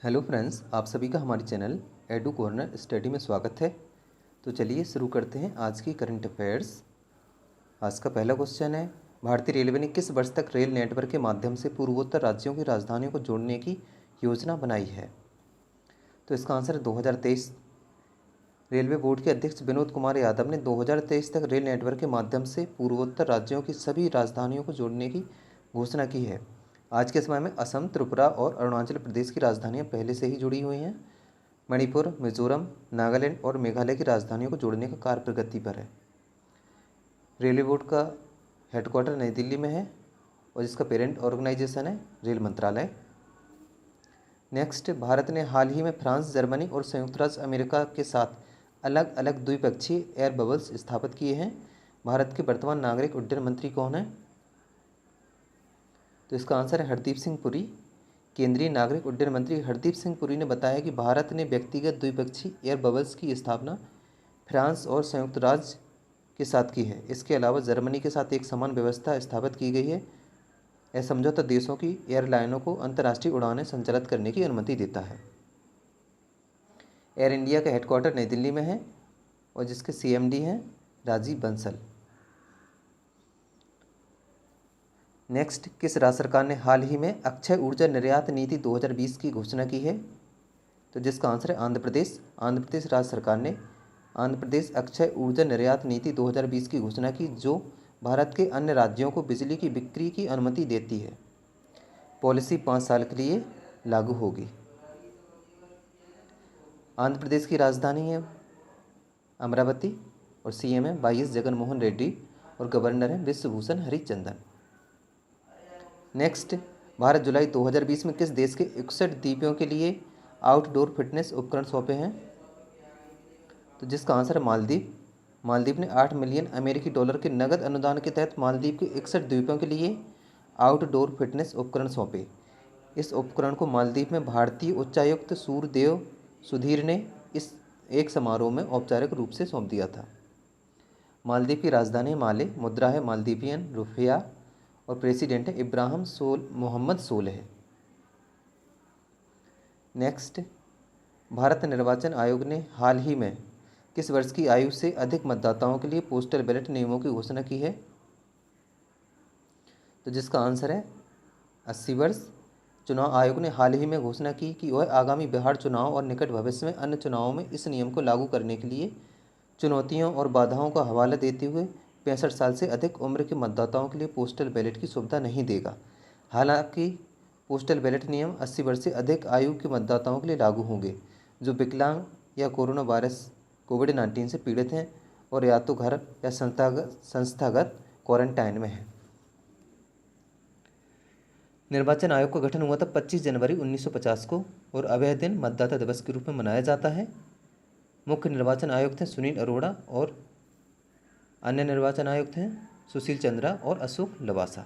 Hello friends, आप सभी का हमारे चैनल एडू कॉर्नर स्टडी में स्वागत है। तो चलिए शुरू करते हैं आज की करंट अफेयर्स। आज का पहला क्वेश्चन है, भारतीय रेलवे ने किस वर्ष तक रेल नेटवर्क के माध्यम से पूर्वोत्तर राज्यों की राजधानियों को जोड़ने की योजना बनाई है? तो इसका आंसर है 2023। रेलवे बोर्ड के अध्यक्ष विनोद कुमार यादव ने 2023 तक रेल नेटवर्क के माध्यम से पूर्वोत्तर राज्यों की सभी राजधानियों को जोड़ने की घोषणा की है। आज के समय में असम, त्रिपुरा और अरुणाचल प्रदेश की राजधानियां पहले से ही जुड़ी हुई हैं। मणिपुर, मिजोरम, नागालैंड और मेघालय की राजधानियों को जोड़ने का कार्य प्रगति पर है। रेलवे बोर्ड का हेडक्वार्टर नई दिल्ली में है और जिसका पेरेंट ऑर्गेनाइजेशन है रेल मंत्रालय। नेक्स्ट, भारत ने हाल ही में फ्रांस, जर्मनी और संयुक्त राज्य अमेरिका के साथ अलग अलग द्विपक्षीय एयर बबल्स स्थापित किए हैं। भारत के वर्तमान नागरिक उड्डयन मंत्री कौन है? तो इसका आंसर है हरदीप सिंह पुरी। केंद्रीय नागरिक उड्डयन मंत्री हरदीप सिंह पुरी ने बताया कि भारत ने व्यक्तिगत द्विपक्षीय एयर बबल्स की स्थापना फ्रांस और संयुक्त राज्य के साथ की है। इसके अलावा जर्मनी के साथ एक समान व्यवस्था स्थापित की गई है। यह समझौता देशों की एयरलाइनों को अंतर्राष्ट्रीय उड़ानें संचालित करने की अनुमति देता है। एयर इंडिया का हेडक्वार्टर नई दिल्ली में है और जिसके CMD हैं राजीव बंसल। नेक्स्ट, किस राज्य सरकार ने हाल ही में अक्षय ऊर्जा निर्यात नीति 2020 की घोषणा की है? तो जिसका आंसर है आंध्र प्रदेश। आंध्र प्रदेश राज्य सरकार ने आंध्र प्रदेश अक्षय ऊर्जा निर्यात नीति 2020 की घोषणा की, जो भारत के अन्य राज्यों को बिजली की बिक्री की अनुमति देती है। पॉलिसी 5 साल के लिए लागू होगी। आंध्र प्रदेश की राजधानी है अमरावती और CM है YS जगनमोहन रेड्डी और गवर्नर है विश्वभूषण हरिचंदन। नेक्स्ट, भारत जुलाई 2020 में किस देश के 61 द्वीपों के लिए आउटडोर फिटनेस उपकरण सौंपे हैं? तो जिसका आंसर है मालदीव। मालदीव ने $8 मिलियन अमेरिकी के नगद अनुदान के तहत मालदीव के 61 द्वीपों के लिए आउटडोर फिटनेस उपकरण सौंपे। इस उपकरण को मालदीव में भारतीय उच्चायुक्त सूर्यदेव सुधीर ने इस एक समारोह में औपचारिक रूप से सौंप दिया था। मालदीव की राजधानी माले, मुद्रा है मालदीवियन रुपया और प्रेसिडेंट है इब्राहिम मोहम्मद सोलेह। नेक्स्ट, भारत निर्वाचन आयोग ने हाल ही में किस वर्ष की आयु से अधिक मतदाताओं के लिए पोस्टल बैलेट नियमों की घोषणा की है? तो जिसका आंसर है 80 वर्ष। चुनाव आयोग ने हाल ही में घोषणा की कि वह आगामी बिहार चुनाव और निकट भविष्य में अन्य चुनावों में इस नियम को लागू करने के लिए चुनौतियों और बाधाओं का हवाला देते हुए 65 साल से अधिक उम्र के मतदाताओं के लिए पोस्टल बैलेट की सुविधा नहीं देगा। हालांकि पोस्टल बैलेट नियम 80 वर्ष से अधिक आयु के मतदाताओं के लिए लागू होंगे जो विकलांग या कोरोना वायरस कोविड-19 से पीड़ित हैं और या तो घर या संस्थागत क्वारंटाइन में हैं। निर्वाचन आयोग का गठन हुआ था 25 जनवरी 1950 को और अब यह दिन मतदाता दिवस के रूप में मनाया जाता है। मुख्य निर्वाचन आयुक्त हैं सुनील अरोड़ा और अन्य निर्वाचन आयुक्त हैं सुशील चंद्रा और Ashok Lavasa.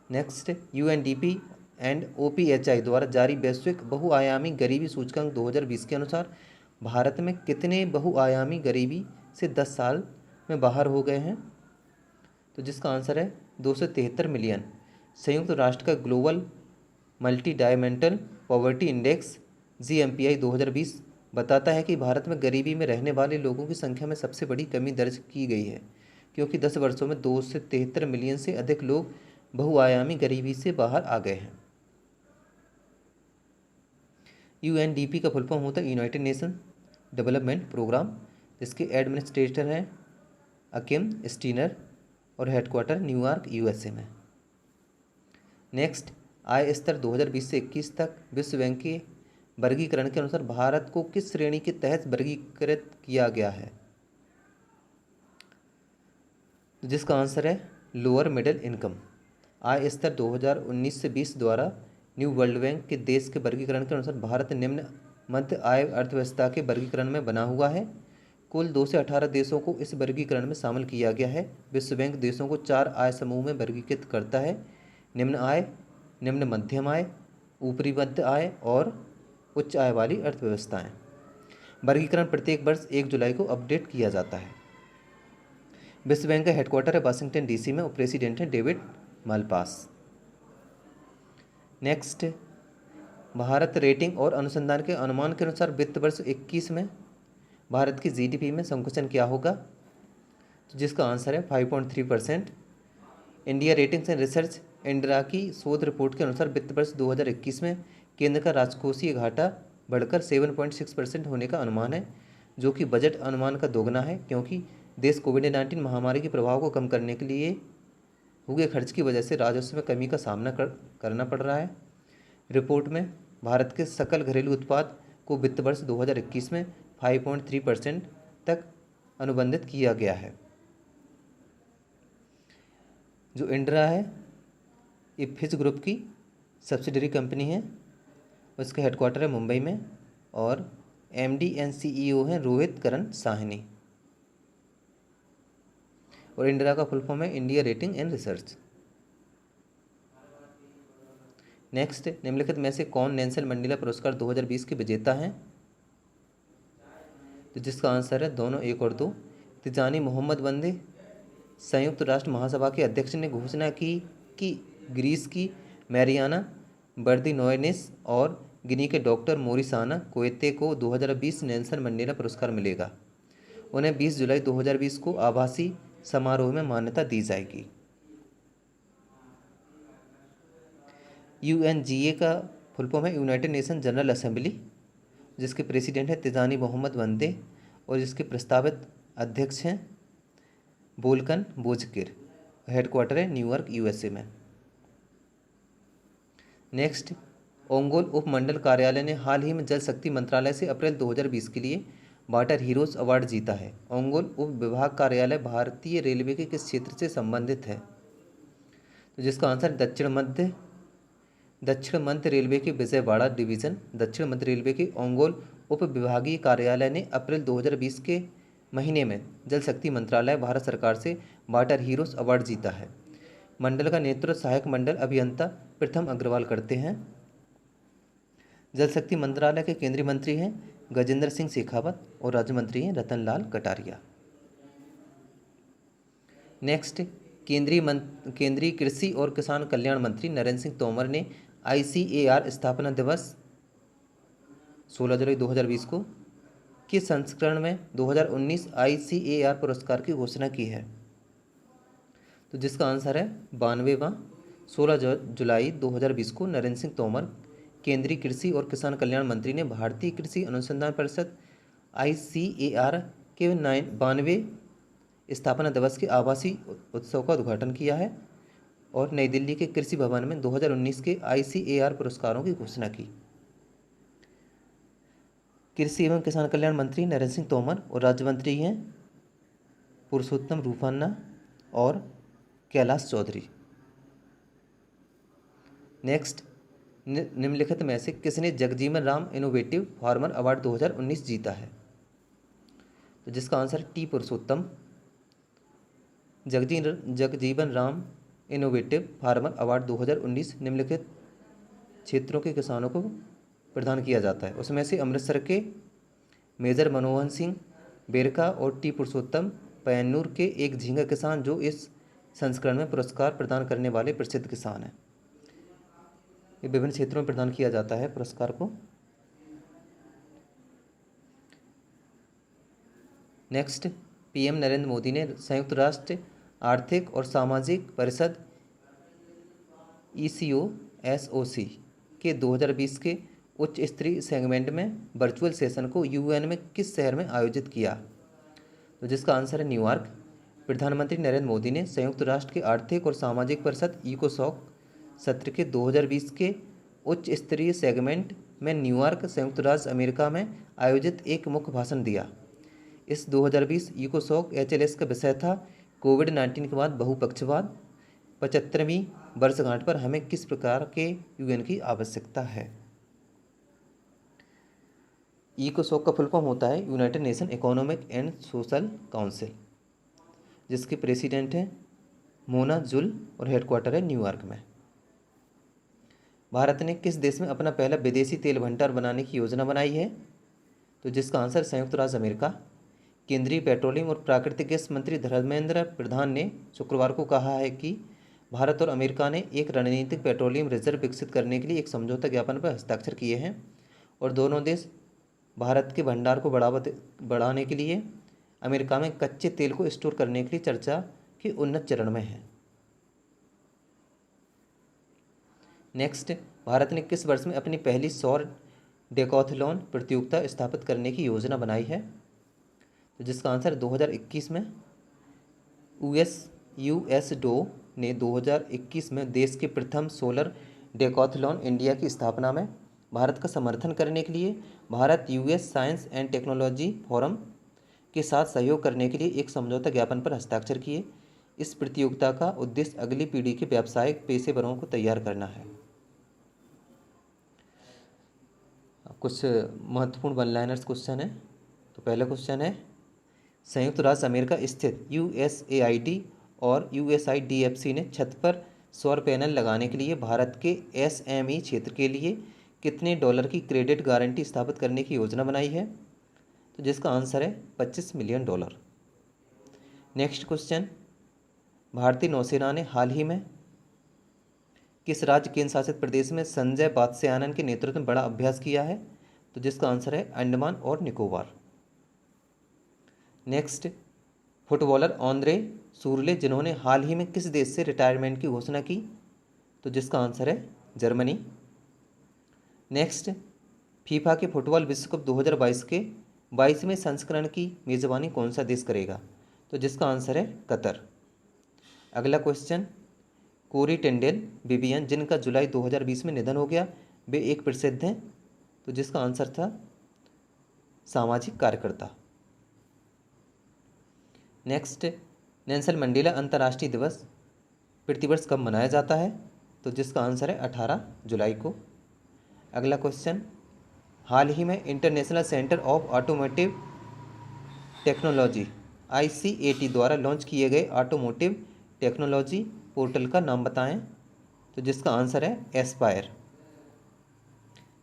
Next, UNDP and OPHI द्वारा जारी वैश्विक बहुआयामी गरीबी सूचकांक 2020 के अनुसार भारत में कितने बहुआयामी गरीबी से 10 साल में बाहर हो गए हैं? तो जिसका आंसर है 273 मिलियन। संयुक्त राष्ट्र का global multi dimensional poverty index GMPI 2020 बताता है कि भारत में गरीबी में रहने वाले लोगों की संख्या में सबसे बड़ी कमी दर्ज की गई है, क्योंकि 10 वर्षों में 273 मिलियन से अधिक लोग बहुआयामी गरीबी से बाहर आ गए हैं। UNDP का फुल फॉर्म होता है यूनाइटेड नेशन डेवलपमेंट प्रोग्राम, जिसके एडमिनिस्ट्रेटर हैं अकिम स्टीनर और हेडक्वार्टर न्यूयॉर्क USA में। नेक्स्ट, आय स्तर 2020 से 21 तक विश्व बैंक के वर्गीकरण के अनुसार भारत को किस श्रेणी के तहत वर्गीकृत किया गया है? जिसका आंसर है लोअर मिडिल इनकम। आय स्तर 2019 से 20 द्वारा न्यू वर्ल्ड बैंक के देश के वर्गीकरण के अनुसार भारत निम्न मध्य आय अर्थव्यवस्था के वर्गीकरण में बना हुआ है। कुल 2 से 18 देशों को इस वर्गीकरण में शामिल किया गया है। विश्व बैंक देशों को 4 आय समूह में वर्गीकृत करता है: निम्न आय, निम्न मध्यम आय, ऊपरी मध्य आय और उच्च आय वाली अर्थव्यवस्थाएं। वर्गीकरण प्रत्येक वर्ष 1 जुलाई को अपडेट किया जाता है। विश्व बैंक का हेडक्वार्टर है वाशिंगटन DC में और प्रेसिडेंट है David Malpass. Next, Bharat rating और अनुसंधान के अनुमान के अनुसार वित्त वर्ष 21 में भारत की जीडीपी में संकुचन क्या होगा, तो जिसका आंसर है 5.3%। इंडिया रेटिंग्स एंड रिसर्च इंड्रा की शोध रिपोर्ट के अनुसार वित्त वर्ष 2021 में केंद्र का राजकोषीय घाटा बढ़कर 7.6% होने का अनुमान है, जो कि बजट अनुमान का दोगुना है, क्योंकि देश कोविड-19 महामारी के प्रभाव को कम करने के लिए हुए खर्च की वजह से राजस्व में कमी का सामना करना पड़ रहा है। रिपोर्ट में भारत के सकल घरेलू उत्पाद को वित्त वर्ष 2021 में 5.3% तक अनुबंधित किया गया है। जो इंड्रा है ये फिच ग्रुप की सब्सिडरी कंपनी है, उसका हेडक्वार्टर है मुंबई में, और एमडी एंड सीईओ हैं रोहित करण साहनी, और इंडिया का फुल फॉर्म है India rating and research. Next, निम्नलिखित में से कौन नेल्सन मंडेला पुरस्कार 2020 के विजेता हैं, तो जिसका आंसर है दोनों 1 और 2। तिजानी मोहम्मद वंदे संयुक्त राष्ट्र महासभा के अध्यक्ष ने घोषणा की कि ग्रीस की मैरियाना बर्दिनोयनिस और गिनी के डॉक्टर मोरिसाना कोएते को 2020 नेल्सन मंडेला पुरस्कार मिलेगा। उन्हें 20 जुलाई 2020 को आभासी समारोह में मान्यता दी जाएगी। यूएनजीए का फुल फॉर्म है यूनाइटेड नेशन जनरल असेंबली, जिसके प्रेसिडेंट है तिजानी मोहम्मद वंदे और जिसके प्रस्तावित अध्यक्ष हैं बोल्कन बोजकिर, हेडक्वार्टर है न्यूयॉर्क यूएसए में। नेक्स्ट, ओंगोल उपमंडल कार्यालय ने हाल ही में जल शक्ति मंत्रालय से अप्रैल 2020 के लिए वाटर हीरोज अवार्ड जीता है। ओंगोल उप विभाग कार्यालय भारतीय रेलवे के किस क्षेत्र से संबंधित है, तो जिसका आंसर दक्षिण मध्य रेलवे के विजयवाड़ा डिवीज़न दक्षिण मध्य रेलवे के ओंगोल उप विभागीय कार्यालय ने अप्रैल 2020 के महीने में जल शक्ति मंत्रालय भारत सरकार से वाटर हीरोज अवार्ड जीता है। मंडल का नेतृत्व सहायक मंडल अभियंता प्रथम अग्रवाल करते हैं। जल शक्ति मंत्रालय के केंद्रीय मंत्री हैं गजेंद्र सिंह शेखावत और राज्य मंत्री हैं रतन लाल कटारिया। नेक्स्ट, केंद्रीय कृषि और किसान कल्याण मंत्री नरेंद्र सिंह तोमर ने ICAR स्थापना दिवस 16 जुलाई 2020 को किस संस्करण में 2019 ICAR पुरस्कार की घोषणा की है, तो जिसका आंसर है 92वां। 16 जुलाई 2020 को नरेंद्र सिंह तोमर केंद्रीय कृषि और किसान कल्याण मंत्री ने भारतीय कृषि अनुसंधान परिषद ICAR के 92वें स्थापना दिवस के आभासी उत्सव का उद्घाटन किया है और नई दिल्ली के कृषि भवन में 2019 के ICAR पुरस्कारों की घोषणा की। कृषि एवं किसान कल्याण मंत्री नरेंद्र सिंह तोमर और राज्य मंत्री हैं पुरुषोत्तम रूपान्ना और कैलाश चौधरी। नेक्स्ट, निम्नलिखित में से किसने Jagjivan Ram innovative farmer award 2019 जीता है, तो जिसका answer T Purushottam. Jagjivan Ram innovative farmer award 2019 निम्नलिखित क्षेत्रों के किसानों को प्रदान किया जाता है। उसमें से अमृतसर के मेजर मनमोहन सिंह बेरका और टी पुरुषोत्तम पयन्नूर के एक झींगा किसान, जो इस संस्करण में पुरस्कार प्रदान करने वाले प्रसिद्ध किसान हैं। ये विभिन्न क्षेत्रों में प्रदान किया जाता है पुरस्कार को। नेक्स्ट, PM नरेंद्र मोदी ने संयुक्त राष्ट्र आर्थिक और सामाजिक परिषद ECOSOC के 2020 के उच्च स्तरीय सेगमेंट में वर्चुअल सेशन को UN में किस शहर में आयोजित किया, तो जिसका आंसर है न्यूयॉर्क। प्रधानमंत्री नरेंद्र मोदी ने संयुक्त राष्ट्र के आर्थिक और सामाजिक परिषद ECOSOC सत्र के 2020 के उच्च स्तरीय सेगमेंट में न्यूयॉर्क, संयुक्त राज्य अमेरिका में आयोजित एक मुख्य भाषण दिया। इस 2020 ECOSOC HLS का विषय था कोविड-19 के बाद बहुपक्षवाद, 75वीं वर्षगांठ पर हमें किस प्रकार के UN की आवश्यकता है। ECOSOC का फुल फॉर्म होता है United nation economic and social council, जिसके प्रेसिडेंट हैं मोना जुल और हेडक्वार्टर है न्यूयॉर्क में। भारत ने किस देश में अपना पहला विदेशी तेल भंडार बनाने की योजना बनाई है, तो जिसका आंसर संयुक्त राज्य अमेरिका। केंद्रीय पेट्रोलियम और प्राकृतिक गैस मंत्री धर्मेंद्र प्रधान ने शुक्रवार को कहा है कि भारत और अमेरिका ने एक रणनीतिक पेट्रोलियम रिजर्व विकसित करने के लिए एक समझौता ज्ञापन पर हस्ताक्षर किए हैं और दोनों देश भारत के भंडार को बढ़ाने के लिए अमेरिका में कच्चे तेल को स्टोर करने के लिए चर्चा के उन्नत चरण में है। नेक्स्ट, भारत ने किस वर्ष में अपनी पहली सौर डेकाथलॉन प्रतियोगिता स्थापित करने की योजना बनाई है? तो जिसका आंसर 2021 में यूएसडो ने 2021 में देश के प्रथम सोलर डेकाथलॉन इंडिया की स्थापना में भारत का समर्थन करने के लिए Bharat US science and technology forum के साथ सहयोग करने के लिए एक समझौता ज्ञापन पर हस्ताक्षर किए। इस प्रतियोगिता का उद्देश्य अगली पीढ़ी के व्यावसायिक पेशेवरों को तैयार करना है। कुछ महत्वपूर्ण वन लाइनर्स क्वेश्चन है। तो पहला क्वेश्चन है, संयुक्त राज्य अमेरिका स्थित यूएसएआईडी और यूएसआईडीएफसी ने छत पर सौर पैनल लगाने के लिए भारत के एसएमई क्षेत्र के लिए कितने डॉलर की क्रेडिट गारंटी स्थापित करने की योजना बनाई है? तो जिसका आंसर है $25 मिलियन। नेक्स्ट क्वेश्चन, भारतीय नौसेना ने हाल ही में किस राज्य केंद्र शासित प्रदेश में संजय वात्स्यायन के नेतृत्व में बड़ा अभ्यास किया है? तो जिसका आंसर है अंडमान और निकोबार। नेक्स्ट, फुटबॉलर आंद्रे सूरले जिन्होंने हाल ही में किस देश से रिटायरमेंट की घोषणा की? तो जिसका आंसर है जर्मनी। नेक्स्ट, फीफा के फुटबॉल विश्व कप 2022 के 22वें संस्करण की मेज़बानी कौन सा देश करेगा? तो जिसका आंसर है कतर। अगला क्वेश्चन, कोरी टेंडेल विवियन जिनका जुलाई 2020 में निधन हो गया, वे एक प्रसिद्ध हैं। तो जिसका आंसर था सामाजिक कार्यकर्ता। नेक्स्ट, नेल्सन मंडेला अंतर्राष्ट्रीय दिवस प्रतिवर्ष कब मनाया जाता है? तो जिसका आंसर है 18 जुलाई को। अगला क्वेश्चन, हाल ही में international centre of automotive technology ICAT द्वारा लॉन्च किए गए ऑटोमोटिव टेक्नोलॉजी पोर्टल का नाम बताएं। तो जिसका आंसर है एस्पायर।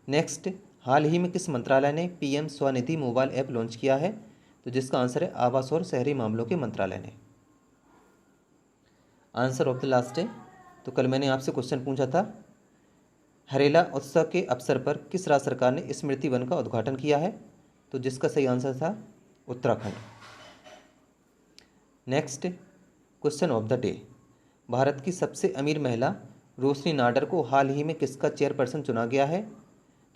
नेक्स्ट, हाल ही में किस मंत्रालय ने PM Svanidhi mobile app launch किया है? तो जिसका आंसर है आवास और शहरी मामलों के मंत्रालय ने। आंसर ऑफ द लास्ट है। तो कल मैंने आपसे क्वेश्चन पूछा था, हरेला उत्सव के अवसर पर किस राज्य सरकार ने स्मृति वन का उद्घाटन किया है? तो जिसका सही आंसर था Uttarakhand. Next, question of the day, Bharat की सबसे अमीर महिला रोशनी नाडर को हाल ही में किसका चेयरपर्सन चुना गया है?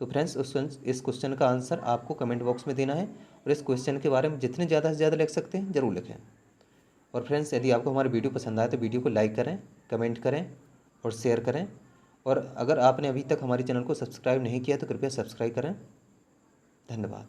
तो फ्रेंड्स इस क्वेश्चन का आंसर आपको कमेंट बॉक्स में देना है और इस क्वेश्चन के बारे में जितने ज़्यादा से ज़्यादा लिख सकते हैं ज़रूर लिखें। और फ्रेंड्स, यदि आपको हमारी वीडियो पसंद आए तो वीडियो को लाइक करें, कमेंट करें और शेयर करें। और अगर आपने अभी तक हमारे चैनल को सब्सक्राइब नहीं किया तो कृपया सब्सक्राइब करें। धन्यवाद।